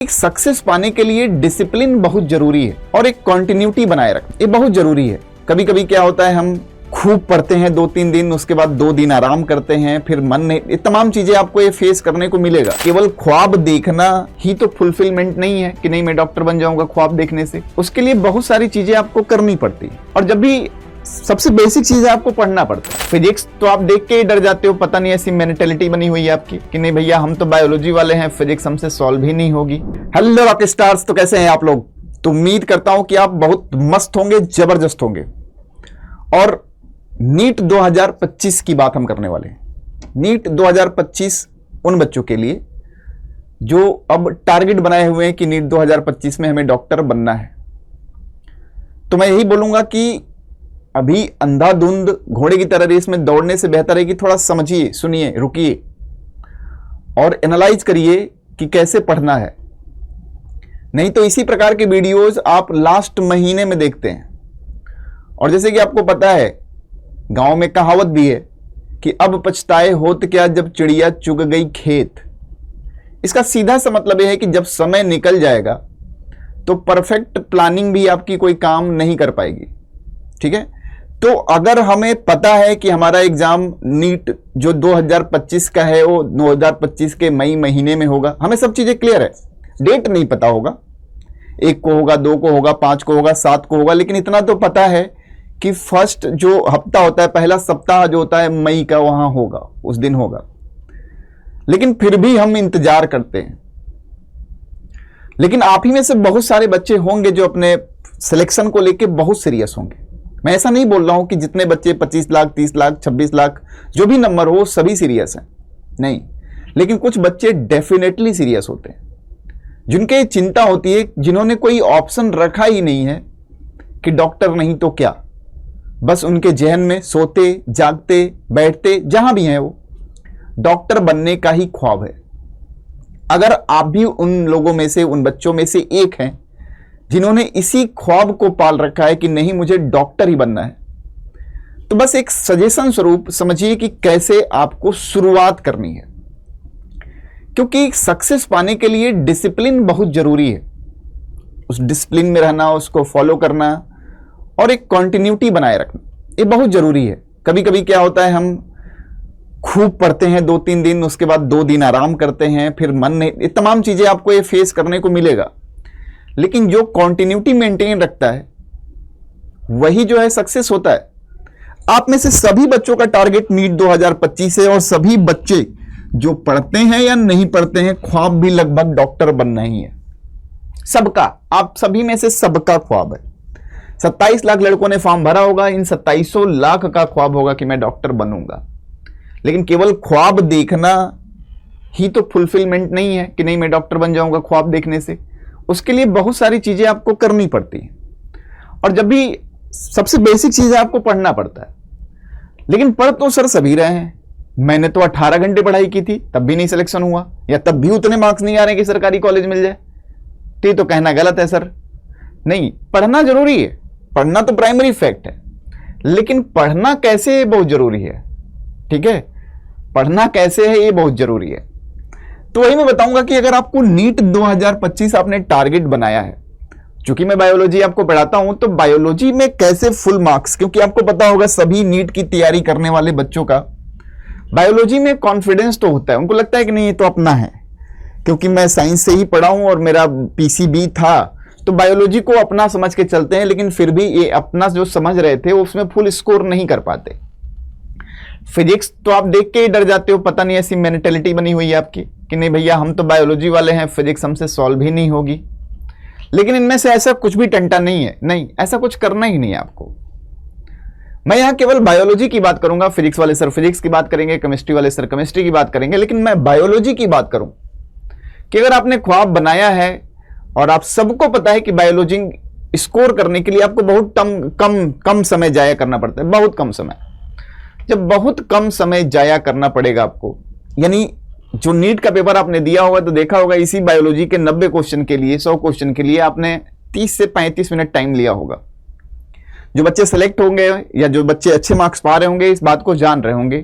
एक सक्सेस पाने के लिए डिसिप्लिन बहुत जरूरी है और एक कंटिन्यूटी बनाए रखना ये बहुत जरूरी है। कभी कभी क्या होता है, हम खूब पढ़ते हैं 2-3 दिन, उसके बाद 2 दिन आराम करते हैं, फिर मन नहीं, ये तमाम चीजें आपको ये फेस करने को मिलेगा। केवल ख्वाब देखना ही तो फुलफिलमेंट नहीं है कि नहीं मैं डॉक्टर बन जाऊंगा ख्वाब देखने से। उसके लिए बहुत सारी चीजें आपको करनी पड़ती है और जब भी सबसे बेसिक चीज है आपको पढ़ना पड़ता है। फिजिक्स तो आप देख के ही डर जाते हो, पता नहीं ऐसी मेंटेलिटी बनी हुई है आपकी कि नहीं भैया हम तो बायोलॉजी वाले हैं, फिजिक्स हमसे सॉल्व ही नहीं होगी। हेलो रॉक स्टार्स, तो कैसे हैं आप लोग? तो उम्मीद करता हूं कि आप बहुत मस्त होंगे, जबरदस्त होंगे। और नीट 2025 की बात हम करने वाले हैं। नीट 2025 उन बच्चों के लिए जो अब टारगेट बनाए हुए हैं कि नीट 2025 में हमें डॉक्टर बनना है। तो मैं यही बोलूंगा कि अभी अंधाधुंध घोड़े की तरह रेस में दौड़ने से बेहतर है कि थोड़ा समझिए, सुनिए, रुकिए और एनालाइज करिए कि कैसे पढ़ना है। नहीं तो इसी प्रकार के वीडियोस आप लास्ट महीने में देखते हैं। और जैसे कि आपको पता है, गांव में कहावत भी है कि अब पछताए होत क्या जब चिड़िया चुग गई खेत। इसका सीधा सा मतलब यह है कि जब समय निकल जाएगा तो परफेक्ट प्लानिंग भी आपकी कोई काम नहीं कर पाएगी। ठीक है, तो अगर हमें पता है कि हमारा एग्जाम नीट जो 2025 का है वो 2025 के मई महीने में होगा, हमें सब चीजें क्लियर है। डेट नहीं पता होगा, 1 को होगा, 2 को होगा, 5 को होगा, 7 को होगा, लेकिन इतना तो पता है कि फर्स्ट जो हफ्ता होता है, पहला सप्ताह जो होता है मई का, वहां होगा, उस दिन होगा। लेकिन फिर भी हम इंतजार करते हैं। लेकिन आप ही में से बहुत सारे बच्चे होंगे जो अपने सिलेक्शन को लेके बहुत सीरियस होंगे। मैं ऐसा नहीं बोल रहा हूं कि जितने बच्चे 25 लाख, 30 लाख, 26 लाख जो भी नंबर हो सभी सीरियस हैं, नहीं। लेकिन कुछ बच्चे डेफिनेटली सीरियस होते हैं, जिनके चिंता होती है, जिन्होंने कोई ऑप्शन रखा ही नहीं है कि डॉक्टर नहीं तो क्या। बस उनके जहन में सोते जागते बैठते जहां भी हैं वो डॉक्टर बनने का ही ख्वाब है। अगर आप भी उन लोगों में से, उन बच्चों में से एक हैं जिन्होंने इसी ख्वाब को पाल रखा है कि नहीं मुझे डॉक्टर ही बनना है, तो बस एक सजेशन स्वरूप समझिए कि कैसे आपको शुरुआत करनी है। क्योंकि सक्सेस पाने के लिए डिसिप्लिन बहुत जरूरी है। उस डिसिप्लिन में रहना, उसको फॉलो करना और एक कंटिन्यूटी बनाए रखना ये बहुत जरूरी है। कभी कभी क्या होता है, हम खूब पढ़ते हैं 2-3 दिन, उसके बाद 2 दिन आराम करते हैं, फिर मन नहीं, ये तमाम चीजें आपको ये फेस करने को मिलेगा। लेकिन जो कंटिन्यूटी मेंटेन रखता है वही जो है सक्सेस होता है। आप में से सभी बच्चों का टारगेट नीट 2025 है और सभी बच्चे जो पढ़ते हैं या नहीं पढ़ते हैं, ख्वाब भी लगभग डॉक्टर बनना ही है सबका। आप सभी में से सबका ख्वाब है। 27 लाख लड़कों ने फॉर्म भरा होगा, इन 2700 लाख का ख्वाब होगा कि मैं डॉक्टर बनूंगा। लेकिन केवल ख्वाब देखना ही तो फुलफिलमेंट नहीं है कि नहीं मैं डॉक्टर बन जाऊंगा ख्वाब देखने से। उसके लिए बहुत सारी चीजें आपको करनी पड़ती हैं और जब भी सबसे बेसिक चीज है आपको पढ़ना पड़ता है। लेकिन पढ़ तो सर सभी रहे हैं। मैंने तो 18 घंटे पढ़ाई की थी, तब भी नहीं सिलेक्शन हुआ, या तब भी उतने मार्क्स नहीं आ रहे कि सरकारी कॉलेज मिल जाए। तो ये तो कहना गलत है सर। नहीं, पढ़ना जरूरी है, पढ़ना तो प्राइमरी फैक्ट है, लेकिन पढ़ना कैसे है बहुत जरूरी है। ठीक है, पढ़ना कैसे है ये बहुत जरूरी है। तो वही मैं बताऊंगा कि अगर आपको नीट 2025 आपने टारगेट बनाया है, चूंकि मैं बायोलॉजी आपको पढ़ाता हूं, तो बायोलॉजी में कैसे फुल मार्क्स, क्योंकि आपको पता होगा सभी नीट की तैयारी करने वाले बच्चों का बायोलॉजी में कॉन्फिडेंस तो होता है, उनको लगता है कि नहीं ये तो अपना है, क्योंकि मैं साइंस से ही पढ़ा हूं और मेरा पीसीबी था, तो बायोलॉजी को अपना समझ के चलते हैं। लेकिन फिर भी ये अपना जो समझ रहे थे उसमें फुल स्कोर नहीं कर पाते। फिजिक्स तो आप देख के ही डर जाते हो, पता नहीं ऐसी मेंटेलिटी बनी हुई है आपकी कि नहीं भैया हम तो बायोलॉजी वाले हैं, फिजिक्स हमसे सॉल्व ही नहीं होगी। लेकिन इनमें से ऐसा कुछ भी टंटा नहीं है, नहीं, ऐसा कुछ करना ही नहीं है आपको। मैं यहां केवल बायोलॉजी की बात करूंगा, फिजिक्स वाले सर फिजिक्स की बात करेंगे, केमिस्ट्री वाले सर केमिस्ट्री की बात करेंगे, लेकिन मैं बायोलॉजी की बात करूं कि अगर आपने ख्वाब बनाया है और आप सबको पता है कि बायोलॉजी स्कोर करने के लिए आपको बहुत कम समय जाया करना पड़ता है, बहुत कम समय। जब बहुत कम समय जाया करना पड़ेगा आपको, यानी जो नीट का पेपर आपने दिया होगा तो देखा होगा इसी बायोलॉजी के 90 क्वेश्चन के लिए, 100 क्वेश्चन के लिए आपने 30 से 35 मिनट टाइम लिया होगा। जो बच्चे सेलेक्ट होंगे या जो बच्चे अच्छे मार्क्स पा रहे होंगे इस बात को जान रहे होंगे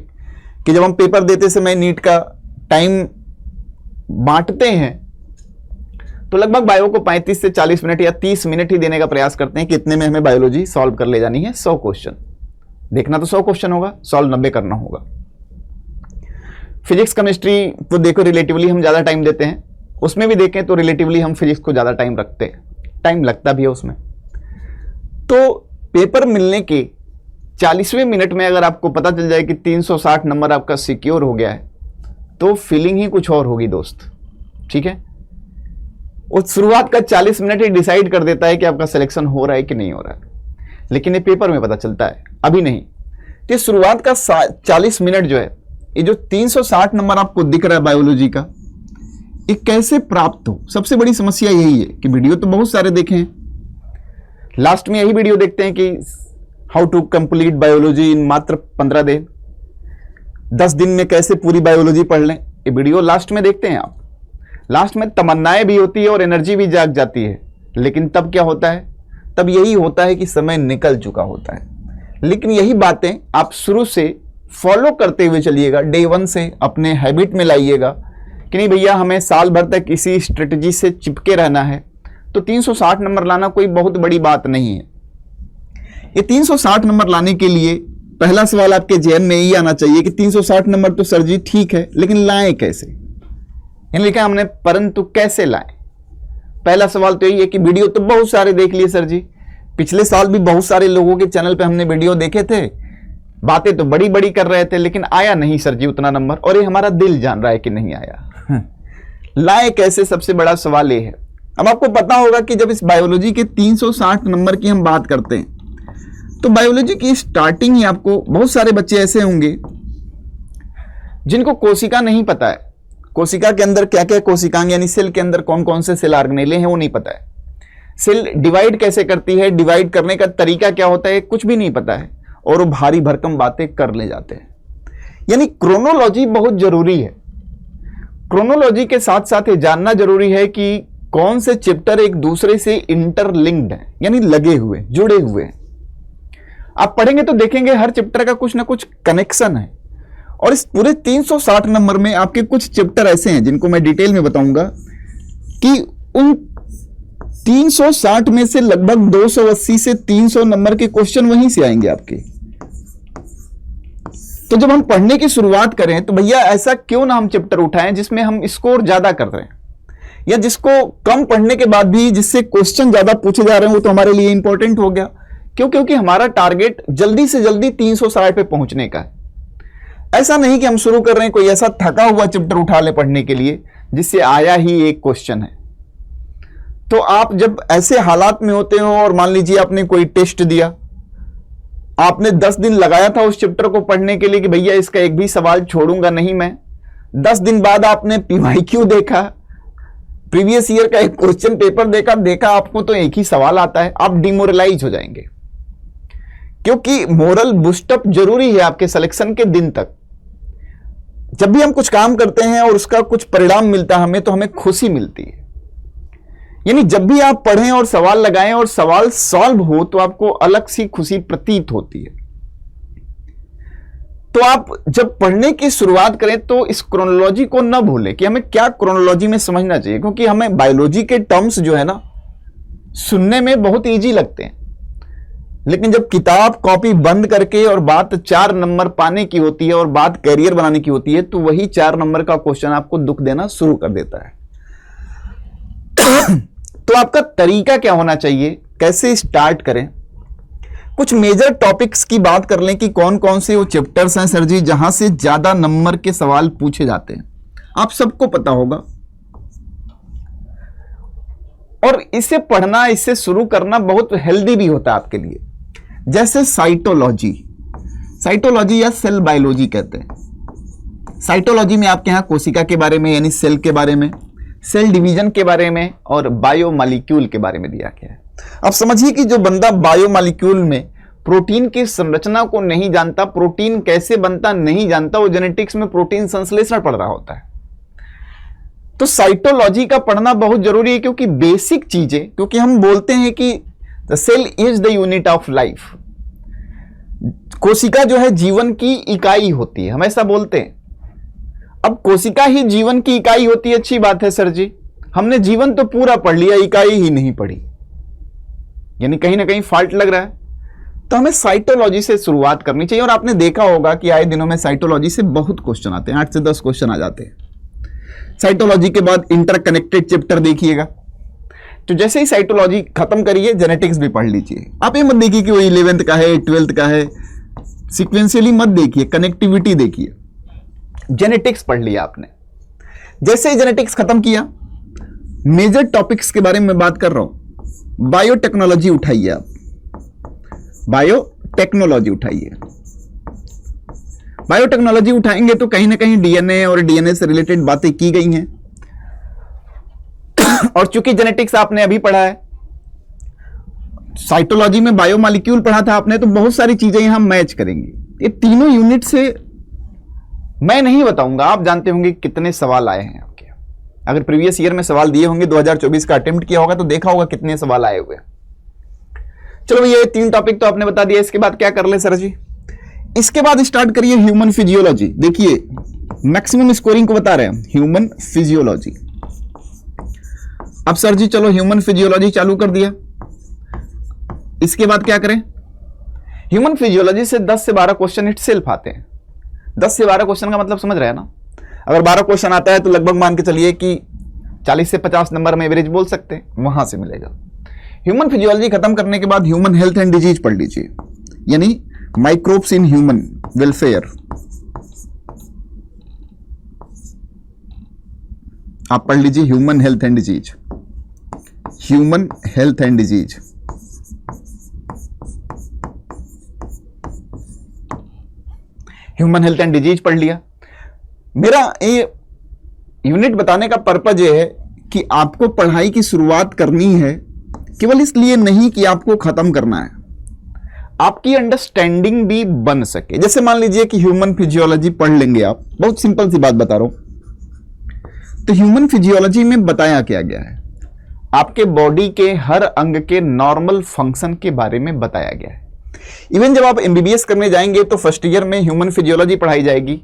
कि जब हम पेपर देते समय नीट का टाइम बांटते हैं तो लगभग बायो को 35 से 40 मिनट या 30 मिनट ही देने का प्रयास करते हैं कि इतने में हमें बायोलॉजी सॉल्व कर ले जानी है 100 क्वेश्चन। देखना तो 100 क्वेश्चन होगा, सॉल्व 90 करना होगा। फिजिक्स केमिस्ट्री तो देखो रिलेटिवली हम ज्यादा टाइम देते हैं, उसमें भी देखें तो रिलेटिवली हम फिजिक्स को ज्यादा टाइम रखते हैं, टाइम लगता भी है उसमें। तो पेपर मिलने के 40वें मिनट में अगर आपको पता चल जाए कि 360 नंबर आपका सिक्योर हो गया है तो फीलिंग ही कुछ और होगी दोस्त, ठीक है। उस शुरुआत का 40 मिनट ही डिसाइड कर देता है कि आपका सिलेक्शन हो रहा है कि नहीं हो रहा है, लेकिन ये पेपर में पता चलता है, अभी नहीं। तो शुरुआत का 40 मिनट जो है, ये जो 360 नंबर आपको दिख रहा है बायोलॉजी का, ये कैसे प्राप्त हो। सबसे बड़ी समस्या यही है कि वीडियो तो बहुत सारे देखे हैं, लास्ट में यही वीडियो देखते हैं कि हाउ टू कंप्लीट बायोलॉजी इन मात्र 15 दिन, 10 दिन में कैसे पूरी बायोलॉजी पढ़ लें, ये वीडियो लास्ट में देखते हैं आप। लास्ट में तमन्नाएं भी होती है और एनर्जी भी जाग जाती है, लेकिन तब क्या होता है, तब यही होता है कि समय निकल चुका होता है। लेकिन यही बातें आप शुरू से फॉलो करते हुए चलिएगा, डे 1 से अपने हैबिट में लाइएगा कि नहीं भैया हमें साल भर तक इसी स्ट्रेटजी से चिपके रहना है, तो 360 नंबर लाना कोई बहुत बड़ी बात नहीं है। ये 360 नंबर लाने के लिए पहला सवाल आपके जेहन में यही आना चाहिए कि 360 नंबर तो सर जी ठीक है, लेकिन लाएं कैसे। इन लिखा हमने, परंतु कैसे लाएं। पहला सवाल तो यही है कि वीडियो तो बहुत सारे देख लिए सर जी, पिछले साल भी बहुत सारे लोगों के चैनल पे हमने वीडियो देखे थे, बातें तो बड़ी बड़ी कर रहे थे, लेकिन आया नहीं सर जी उतना नंबर, और ये हमारा दिल जान रहा है कि नहीं आया। लाएं कैसे, सबसे बड़ा सवाल ये है। अब आपको पता होगा कि जब इस बायोलॉजी के 360 नंबर की हम बात करते हैं तो बायोलॉजी की स्टार्टिंग ही आपको, बहुत सारे बच्चे ऐसे होंगे जिनको कोशिका नहीं पता है, कोशिका के अंदर क्या क्या कोशिकांग यानी सेल के अंदर कौन कौन से सेल ऑर्गेनेले हैं वो नहीं पता है, सेल डिवाइड कैसे करती है, डिवाइड करने का तरीका क्या होता है कुछ भी नहीं पता है, और वो भारी भरकम बातें कर ले जाते हैं। यानी क्रोनोलॉजी बहुत जरूरी है। क्रोनोलॉजी के साथ साथ ये जानना जरूरी है कि कौन से चैप्टर एक दूसरे से इंटरलिंक्ड है, यानी लगे हुए, जुड़े हुए हैं। आप पढ़ेंगे तो देखेंगे हर चैप्टर का कुछ ना कुछ कनेक्शन है, और इस पूरे 360 नंबर में आपके कुछ चैप्टर ऐसे हैं जिनको मैं डिटेल में बताऊंगा कि उन 360 में से लगभग 280 से 300 नंबर के क्वेश्चन वहीं से आएंगे आपके। तो जब हम पढ़ने की शुरुआत करें तो भैया ऐसा क्यों ना हम चैप्टर उठाएं जिसमें हम स्कोर ज्यादा कर रहे हैं, या जिसको कम पढ़ने के बाद भी जिससे क्वेश्चन ज्यादा पूछे जा रहे हैं, वो तो हमारे लिए इंपॉर्टेंट हो गया। क्यों? क्योंकि हमारा टारगेट जल्दी से जल्दी 360 पे पहुंचने का है। ऐसा नहीं कि हम शुरू कर रहे हैं कोई ऐसा थका हुआ चैप्टर उठा ले पढ़ने के लिए जिससे आया ही एक क्वेश्चन है। तो आप जब ऐसे हालात में होते हो और मान लीजिए आपने कोई टेस्ट दिया, आपने 10 दिन लगाया था उस चैप्टर को पढ़ने के लिए कि भैया इसका एक भी सवाल छोड़ूंगा नहीं मैं, 10 दिन बाद आपने PYQ देखा, प्रीवियस ईयर का एक क्वेश्चन पेपर देखा आपको तो एक ही सवाल आता है, आप डिमोरलाइज हो जाएंगे। क्योंकि मोरल बूस्टअप जरूरी है आपके सिलेक्शन के दिन तक। जब भी हम कुछ काम करते हैं और उसका कुछ परिणाम मिलता है हमें, तो हमें खुशी मिलती है। यानी जब भी आप पढ़ें और सवाल लगाएं और सवाल सॉल्व हो तो आपको अलग सी खुशी प्रतीत होती है। तो आप जब पढ़ने की शुरुआत करें तो इस क्रोनोलॉजी को न भूलें कि हमें क्या क्रोनोलॉजी में समझना चाहिए, क्योंकि हमें बायोलॉजी के टर्म्स जो है ना सुनने में बहुत इजी लगते हैं, लेकिन जब किताब कॉपी बंद करके और बात 4 नंबर पाने की होती है और बात कैरियर बनाने की होती है, तो वही 4 नंबर का क्वेश्चन आपको दुख देना शुरू कर देता है। तो आपका तरीका क्या होना चाहिए, कैसे स्टार्ट करें। कुछ मेजर टॉपिक्स की बात कर लें कि कौन कौन से वो चैप्टर्स हैं सर जी जहां से ज्यादा नंबर के सवाल पूछे जाते हैं, आप सबको पता होगा। और इसे पढ़ना, इसे शुरू करना बहुत हेल्दी भी होता है आपके लिए। जैसे साइटोलॉजी या सेल बायोलॉजी कहते हैं। साइटोलॉजी में आपके यहां कोशिका के बारे में यानी सेल के बारे में, सेल डिवीजन के बारे में और बायोमॉलिक्यूल के बारे में दिया गया है। अब समझिए कि जो बंदा बायोमॉलिक्यूल में प्रोटीन की संरचना को नहीं जानता, प्रोटीन कैसे बनता नहीं जानता, वो जेनेटिक्स में प्रोटीन संश्लेषण पढ़ रहा होता है। तो साइटोलॉजी का पढ़ना बहुत जरूरी है, क्योंकि बेसिक चीजें, क्योंकि हम बोलते हैं कि the cell is the unit of life. कोशिका जो है जीवन की इकाई होती है, हम ऐसा बोलते हैं। अब कोशिका ही जीवन की इकाई होती है, अच्छी बात है सर जी, हमने जीवन तो पूरा पढ़ लिया, इकाई ही नहीं पढ़ी, यानी कहीं ना कहीं फॉल्ट लग रहा है। तो हमें साइटोलॉजी से शुरुआत करनी चाहिए। और आपने देखा होगा कि आए दिनों में साइटोलॉजी से बहुत क्वेश्चन आते हैं, 8 से 10 क्वेश्चन आ जाते हैं। साइटोलॉजी के बाद इंटरकनेक्टेड चैप्टर देखिएगा। तो जैसे ही साइटोलॉजी खत्म करिए, जेनेटिक्स भी पढ़ लीजिए। आप ये मत देखिए कि वो 11th का है 12th का है, सीक्वेंशियली मत देखिए, कनेक्टिविटी देखिए। जेनेटिक्स पढ़ लिया आपने, जैसे ही जेनेटिक्स खत्म किया, मेजर टॉपिक्स के बारे में बात कर रहा हूं। बायोटेक्नोलॉजी उठाइए आप, बायोटेक्नोलॉजी उठाइए। बायोटेक्नोलॉजी उठाएंगे तो कहीं ना कहीं डीएनए और डीएनए से रिलेटेड बातें की गई हैं। और चूंकि जेनेटिक्स आपने अभी पढ़ा है, साइटोलॉजी में बायोमॉलिक्यूल पढ़ा था आपने, तो बहुत सारी चीजें यहां मैच करेंगी। ये तीनों यूनिट से मैं नहीं बताऊंगा, आप जानते होंगे कितने सवाल आए हैं आपके। अगर प्रीवियस ईयर में सवाल दिए होंगे, 2024 का अटेम्प्ट किया होगा तो देखा होगा कितने सवाल आए हुए। चलो ये 3 टॉपिक तो आपने बता दिया। इसके बाद क्या कर ले सर जी? इसके बाद स्टार्ट करिए ह्यूमन फिजियोलॉजी। देखिए मैक्सिमम स्कोरिंग को बता रहे हैं, ह्यूमन फिजियोलॉजी। अब सर जी चलो ह्यूमन फिजियोलॉजी चालू कर दिया, इसके बाद क्या करें? ह्यूमन फिजियोलॉजी से 10 से 12 क्वेश्चन इट सेल्फ आते हैं। 10 से 12 क्वेश्चन का मतलब समझ रहे हैं ना? अगर 12 क्वेश्चन आता है तो लगभग मान के चलिए कि 40 से 50 नंबर में एवरेज बोल सकते हैं, वहां से मिलेगा। ह्यूमन फिजियोलॉजी खत्म करने के बाद ह्यूमन हेल्थ एंड डिजीज पढ़ लीजिए, यानी माइक्रोब्स इन ह्यूमन वेलफेयर। आप पढ़ लीजिए human health and disease, human health and disease. Human health and disease पढ़ लिया। मेरा ये यूनिट बताने का पर्पज ये है कि आपको पढ़ाई की शुरुआत करनी है, केवल इसलिए नहीं कि आपको खत्म करना है, आपकी अंडरस्टैंडिंग भी बन सके। जैसे मान लीजिए कि ह्यूमन फिजियोलॉजी पढ़ लेंगे आप, बहुत सिंपल सी बात बता रहा हूं। तो ह्यूमन फिजियोलॉजी में बताया क्या गया है? आपके बॉडी के हर अंग के नॉर्मल फंक्शन के बारे में बताया गया है। इवन जब आप एमबीबीएस करने जाएंगे तो फर्स्ट ईयर में ह्यूमन फिजियोलॉजी पढ़ाई जाएगी,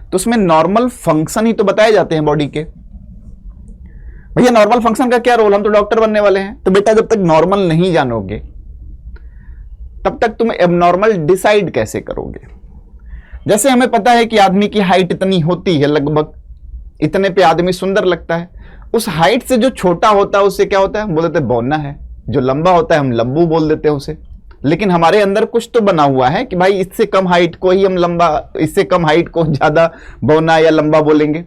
तो उसमें नॉर्मल फंक्शन ही तो बताए जाते हैं बॉडी के। भैया नॉर्मल फंक्शन का क्या रोल, हम तो डॉक्टर बनने वाले हैं। तो बेटा जब तक नॉर्मल नहीं जानोगे तब तक तुम एबनॉर्मल डिसाइड कैसे करोगे? जैसे हमें पता है कि आदमी की हाइट इतनी होती है, लगभग इतने पे आदमी सुंदर लगता है। उस हाइट से जो छोटा होता है उससे क्या होता है, हम बोल देते हैं बौना है। जो लंबा होता है हम लंबू बोल देते हैं उसे। लेकिन हमारे अंदर कुछ तो बना हुआ है कि भाई इससे कम हाइट को ही हम लंबा, इससे कम हाइट को ज्यादा बौना या लंबा बोलेंगे।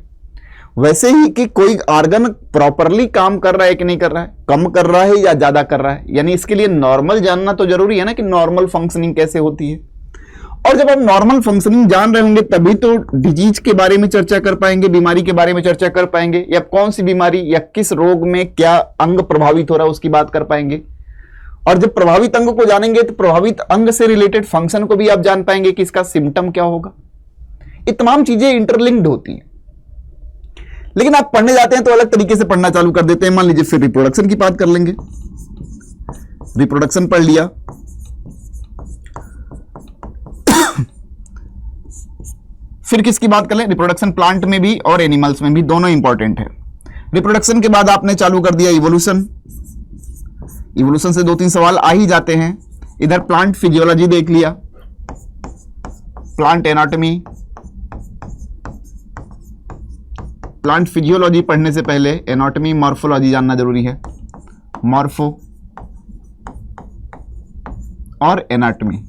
वैसे ही कि कोई ऑर्गन प्रॉपरली काम कर रहा है कि नहीं कर रहा है, कम कर रहा है या ज्यादा कर रहा है, यानी इसके लिए नॉर्मल जानना तो जरूरी है ना कि नॉर्मल फंक्शनिंग कैसे होती है। और जब आप नॉर्मल फंक्शनिंग जान रहे होंगे तभी तो डिजीज के बारे में चर्चा कर पाएंगे, बीमारी के बारे में चर्चा कर पाएंगे, या कौन सी बीमारी या किस रोग में क्या अंग प्रभावित हो रहा है उसकी बात कर पाएंगे। और जब प्रभावित अंग को जानेंगे तो प्रभावित अंग से रिलेटेड फंक्शन को भी आप जान पाएंगे कि इसका सिम्टम क्या होगा। ये तमाम चीजें इंटरलिंक्ड होती हैं। लेकिन आप पढ़ने जाते हैं तो अलग तरीके से पढ़ना चालू कर देते हैं। मान लीजिए फिर रिप्रोडक्शन की बात कर लेंगे, रिप्रोडक्शन पढ़ लिया। फिर किसकी बात कर लें? रिप्रोडक्शन प्लांट में भी और एनिमल्स में भी, दोनों इंपॉर्टेंट है। रिप्रोडक्शन के बाद आपने चालू कर दिया इवोल्यूशन। इवोल्यूशन से 2-3 सवाल आ ही जाते हैं। इधर प्लांट फिजियोलॉजी देख लिया, प्लांट एनाटॉमी। प्लांट फिजियोलॉजी पढ़ने से पहले एनाटॉमी मॉर्फोलॉजी जानना जरूरी है। मॉर्फो और एनाटॉमी।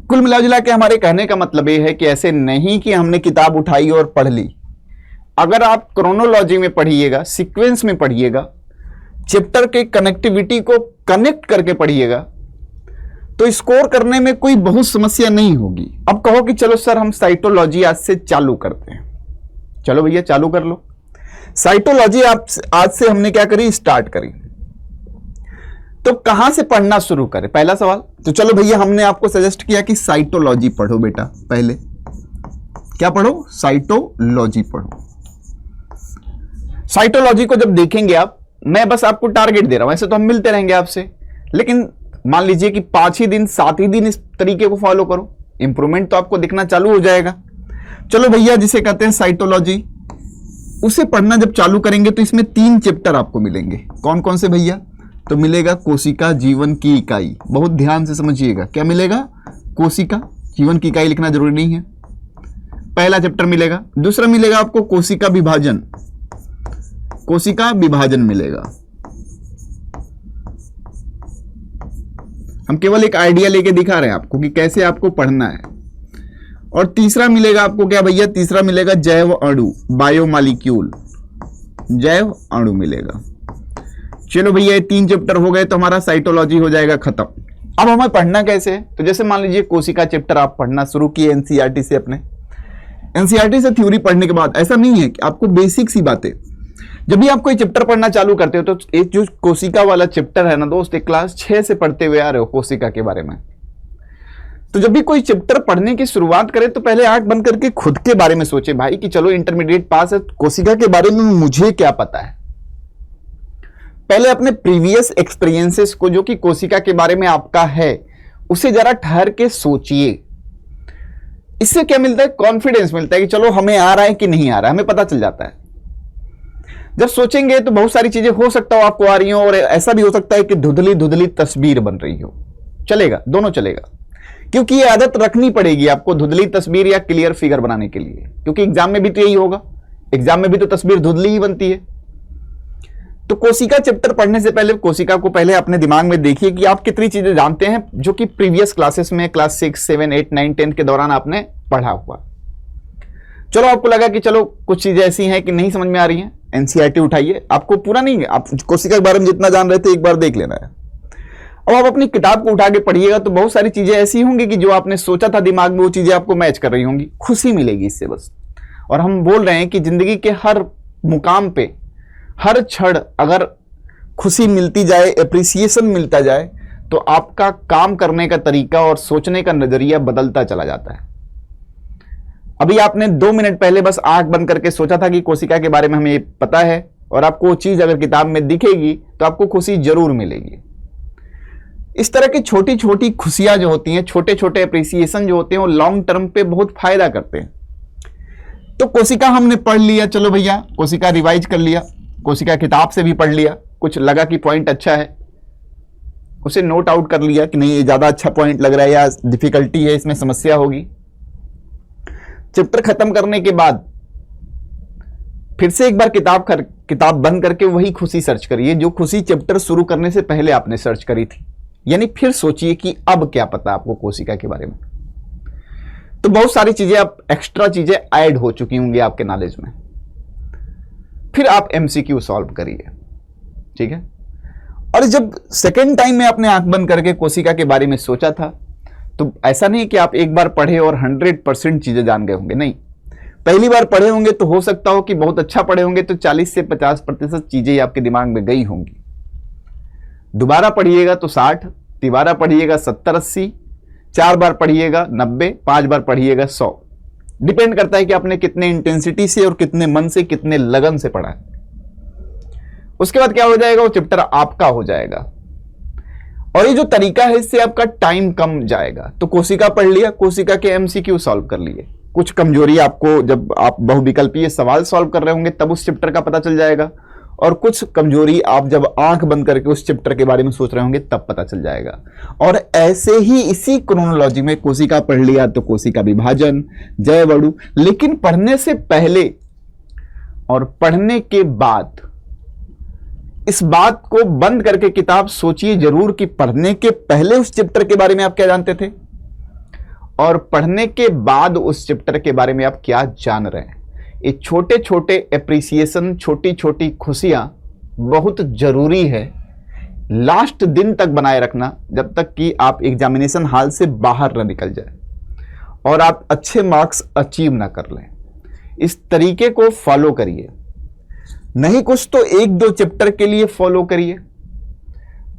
कुल मिला के हमारे कहने का मतलब यह है कि ऐसे नहीं कि हमने किताब उठाई और पढ़ ली। अगर आप क्रोनोलॉजी में पढ़िएगा, सीक्वेंस में पढ़िएगा, चैप्टर के कनेक्टिविटी को कनेक्ट करके पढ़िएगा, तो स्कोर करने में कोई बहुत समस्या नहीं होगी। अब कहो कि चलो सर हम साइटोलॉजी आज से चालू करते हैं। चलो भैया चालू कर लो। साइटोलॉजी आज से हमने क्या करी, स्टार्ट करी। तो कहां से पढ़ना शुरू करें, पहला सवाल। तो चलो भैया हमने आपको सजेस्ट किया कि साइटोलॉजी पढ़ो बेटा। पहले क्या पढ़ो? साइटोलॉजी पढ़ो। साइटोलॉजी को जब देखेंगे आप, मैं बस आपको टारगेट दे रहा हूं, ऐसे तो हम मिलते रहेंगे आपसे, लेकिन मान लीजिए कि 5 ही दिन 7 ही दिन इस तरीके को फॉलो करो, इंप्रूवमेंट तो आपको दिखना चालू हो जाएगा। चलो भैया, जिसे कहते हैं साइटोलॉजी, उसे पढ़ना जब चालू करेंगे तो इसमें 3 चैप्टर आपको मिलेंगे। कौन कौन से भैया? तो मिलेगा कोशिका जीवन की इकाई। बहुत ध्यान से समझिएगा, क्या मिलेगा? कोशिका जीवन की इकाई, लिखना जरूरी नहीं है, पहला चैप्टर मिलेगा। दूसरा मिलेगा आपको कोशिका विभाजन, कोशिका विभाजन मिलेगा। हम केवल एक आइडिया लेके दिखा रहे हैं आपको कि कैसे आपको पढ़ना है। और तीसरा मिलेगा आपको क्या भैया? तीसरा मिलेगा जैव अणु, बायोमॉलिक्यूल, जैव अणु मिलेगा। चलो भैया, ये 3 चैप्टर हो गए तो हमारा साइटोलॉजी हो जाएगा खत्म। अब हमें पढ़ना कैसे है? तो जैसे मान लीजिए कोशिका चैप्टर आप पढ़ना शुरू किए एनसीईआरटी से, अपने एनसीईआरटी से थ्योरी पढ़ने के बाद ऐसा नहीं है कि आपको बेसिक सी बातें, जब भी आप कोई चैप्टर पढ़ना चालू करते हो तो एक जो कोशिका वाला चैप्टर है ना दोस्त, एक क्लास 6 से पढ़ते हुए आ रहे हो कोशिका के बारे में, तो जब भी कोई चैप्टर पढ़ने की शुरुआत करें तो पहले आंख बंद करके खुद के बारे में सोचे भाई कि चलो इंटरमीडिएट पास है, कोशिका के बारे में मुझे क्या पता है। पहले अपने प्रीवियस एक्सपीरियंसेस को, जो कि कोशिका के बारे में आपका है, उसे जरा ठहर के सोचिए। इससे क्या मिलता है? कॉन्फिडेंस मिलता है कि चलो हमें आ रहा है कि नहीं आ रहा है, हमें पता चल जाता है। जब सोचेंगे तो बहुत सारी चीजें हो सकता हो आपको आ रही हो, और ऐसा भी हो सकता है कि धुंधली धुंधली तस्वीर बन रही हो। चलेगा, दोनों चलेगा, क्योंकि ये आदत रखनी पड़ेगी आपको धुंधली तस्वीर या क्लियर फिगर बनाने के लिए, क्योंकि एग्जाम में भी तो यही होगा, एग्जाम में भी तो तस्वीर धुंधली ही बनती है। तो कोशिका चैप्टर पढ़ने से पहले कोशिका को पहले अपने दिमाग में देखिए कि आप कितनी चीजें जानते हैं जो कि प्रीवियस क्लासेस में क्लास 6, 7, 8, 9, 10 के दौरान आपने पढ़ा हुआ। चलो आपको लगा कि चलो कुछ चीजें ऐसी हैं कि नहीं समझ में आ रही हैं, एनसीईआरटी उठाइए, आपको पूरा नहीं है, आप कोशिका के बारे में जितना जान रहे थे एक बार देख लेना है। अब आप अपनी किताब को उठा के पढ़िएगा तो बहुत सारी चीजें ऐसी होंगी कि जो आपने सोचा था दिमाग में, वो चीजें आपको मैच कर रही होंगी, खुशी मिलेगी इससे बस। और हम बोल रहे हैं कि जिंदगी के हर मुकाम पे, हर क्षण अगर खुशी मिलती जाए, एप्रिसिएशन मिलता जाए, तो आपका काम करने का तरीका और सोचने का नजरिया बदलता चला जाता है। अभी आपने 2 मिनट पहले बस आंख बंद करके सोचा था कि कोशिका के बारे में हमें पता है, और आपको वो चीज अगर किताब में दिखेगी तो आपको खुशी जरूर मिलेगी। इस तरह की छोटी छोटी खुशियां जो होती हैं, छोटे छोटे एप्रिसिएशन जो होते हैं, वो लॉन्ग टर्म पे बहुत फायदा करते हैं। तो कोशिका हमने पढ़ लिया, चलो भैया कोशिका रिवाइज कर लिया, कोशिका किताब से भी पढ़ लिया, कुछ लगा कि पॉइंट अच्छा है उसे नोट आउट कर लिया कि नहीं ये ज्यादा अच्छा पॉइंट लग रहा है या डिफिकल्टी है, इसमें समस्या होगी। चैप्टर खत्म करने के बाद फिर से एक बार किताब बंद करके वही खुशी सर्च करिए जो खुशी चैप्टर शुरू करने से पहले आपने सर्च करी थी। यानी फिर सोचिए कि अब क्या पता आपको कोशिका के बारे में। तो बहुत सारी चीजें, आप एक्स्ट्रा चीजें ऐड हो चुकी होंगी आपके नॉलेज में। फिर आप एमसीक्यू सॉल्व करिए, ठीक है। और जब सेकेंड टाइम में आपने आंख बंद करके कोशिका के बारे में सोचा था, तो ऐसा नहीं कि आप एक बार पढ़े और 100% चीजें जान गए होंगे, नहीं। पहली बार पढ़े होंगे तो हो सकता हो कि बहुत अच्छा पढ़े होंगे तो 40 से 50% चीजें आपके दिमाग में गई होंगी। दोबारा पढ़िएगा तो 60, तिबारा पढ़िएगा 70-80, 4 बार पढ़िएगा 90, 5 बार पढ़िएगा 100। डिपेंड करता है कि आपने कितने इंटेंसिटी से और कितने मन से, कितने लगन से पढ़ा है। उसके बाद क्या हो जाएगा, वो चैप्टर आपका हो जाएगा। और ये जो तरीका है इससे आपका टाइम कम जाएगा। तो कोशिका पढ़ लिया, कोशिका के एमसीक्यू सॉल्व कर लिए। कुछ कमजोरी आपको जब आप बहुविकल्पीय सवाल सॉल्व कर रहे होंगे तब उस चैप्टर का पता चल जाएगा, और कुछ कमजोरी आप जब आंख बंद करके उस चैप्टर के बारे में सोच रहे होंगे तब पता चल जाएगा। और ऐसे ही इसी क्रोनोलॉजी में कोशिका पढ़ लिया तो कोशिका विभाजन, जैव अणु। लेकिन पढ़ने से पहले और पढ़ने के बाद इस बात को बंद करके किताब सोचिए जरूर कि पढ़ने के पहले उस चैप्टर के बारे में आप क्या जानते थे और पढ़ने के बाद उस चैप्टर के बारे में आप क्या जान रहे हैं। ये छोटे छोटे एप्रिसिएशन, छोटी छोटी खुशियां बहुत जरूरी है लास्ट दिन तक बनाए रखना, जब तक कि आप एग्जामिनेशन हॉल से बाहर न निकल जाए और आप अच्छे मार्क्स अचीव ना कर लें। इस तरीके को फॉलो करिए, नहीं कुछ तो 1-2 चैप्टर के लिए फॉलो करिए।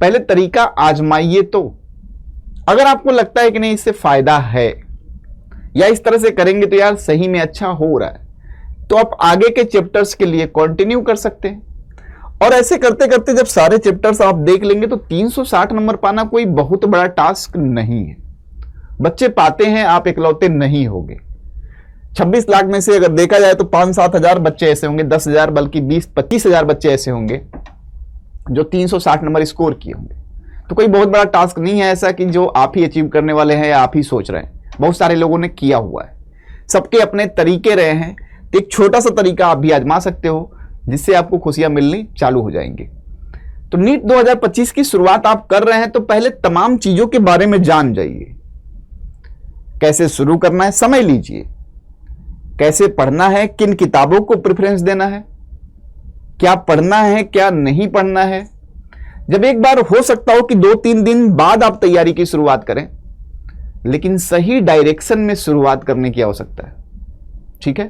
पहले तरीका आजमाइए। तो अगर आपको लगता है कि नहीं इससे फायदा है या इस तरह से करेंगे तो यार सही में अच्छा हो रहा है, तो आप आगे के चैप्टर्स के लिए कंटिन्यू कर सकते हैं। और ऐसे करते करते जब सारे चैप्टर्स आप देख लेंगे तो 360 नंबर पाना कोई बहुत बड़ा टास्क नहीं है। बच्चे पाते हैं, आप इकलौते नहीं होंगे। 26 लाख में से अगर देखा जाए तो 5-7 हजार बच्चे ऐसे होंगे, 10,000 बल्कि 20-25 हजार बच्चे ऐसे होंगे जो 360 नंबर स्कोर किए होंगे। तो कोई बहुत बड़ा टास्क नहीं है ऐसा कि जो आप ही अचीव करने वाले हैं या आप ही सोच रहे हैं, बहुत सारे लोगों ने किया हुआ है, सबके अपने तरीके रहे हैं। तो एक छोटा सा तरीका आप भी आजमा सकते हो जिससे आपको खुशियां मिलनी चालू हो जाएंगी। तो नीट 2025 की शुरुआत आप कर रहे हैं तो पहले तमाम चीजों के बारे में जान जाइए। कैसे शुरू करना है समय लीजिए, कैसे पढ़ना है, किन किताबों को प्रेफरेंस देना है, क्या पढ़ना है क्या नहीं पढ़ना है। जब एक बार हो सकता हो कि 2-3 दिन बाद आप तैयारी की शुरुआत करें, लेकिन सही डायरेक्शन में शुरुआत करने की आवश्यकता है, ठीक है।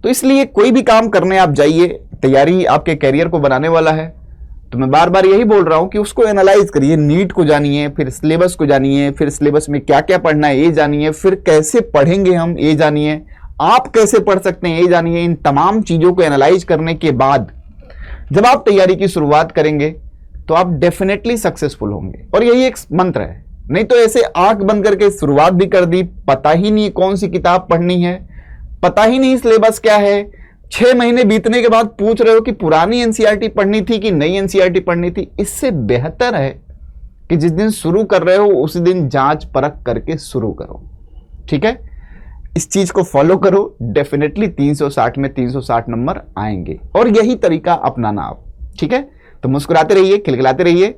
तो इसलिए कोई भी काम करने आप जाइए, तैयारी आपके कैरियर को बनाने वाला है, तो मैं बार बार यही बोल रहा हूं कि उसको एनालाइज करिए। नीट को जानिए, फिर सिलेबस को जानिए, फिर सिलेबस में क्या क्या पढ़ना है ये जानिए, फिर कैसे पढ़ेंगे हम ये जानिए, आप कैसे पढ़ सकते हैं ये जानिए। इन तमाम चीजों को एनालाइज करने के बाद जब आप तैयारी की शुरुआत करेंगे तो आप डेफिनेटली सक्सेसफुल होंगे। और यही एक मंत्र है, नहीं तो ऐसे आंख बंद करके शुरुआत भी कर दी, पता ही नहीं कौन सी किताब पढ़नी है, पता ही नहीं सिलेबस क्या है, 6 महीने बीतने के बाद पूछ रहे हो कि पुरानी एनसीईआरटी पढ़नी थी कि नई एनसीईआरटी पढ़नी थी। इससे बेहतर है कि जिस दिन शुरू कर रहे हो उसी दिन जांच परख करके शुरू करो, ठीक है। इस चीज को फॉलो करो, डेफिनेटली 360 में 360 नंबर आएंगे। और यही तरीका अपनाना आप, ठीक है। तो मुस्कुराते रहिए, खिलखिलाते रहिए।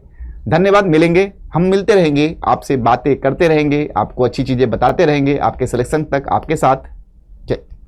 धन्यवाद, मिलेंगे, हम मिलते रहेंगे, आपसे बातें करते रहेंगे, आपको अच्छी चीजें बताते रहेंगे, आपके सिलेक्शन तक आपके साथ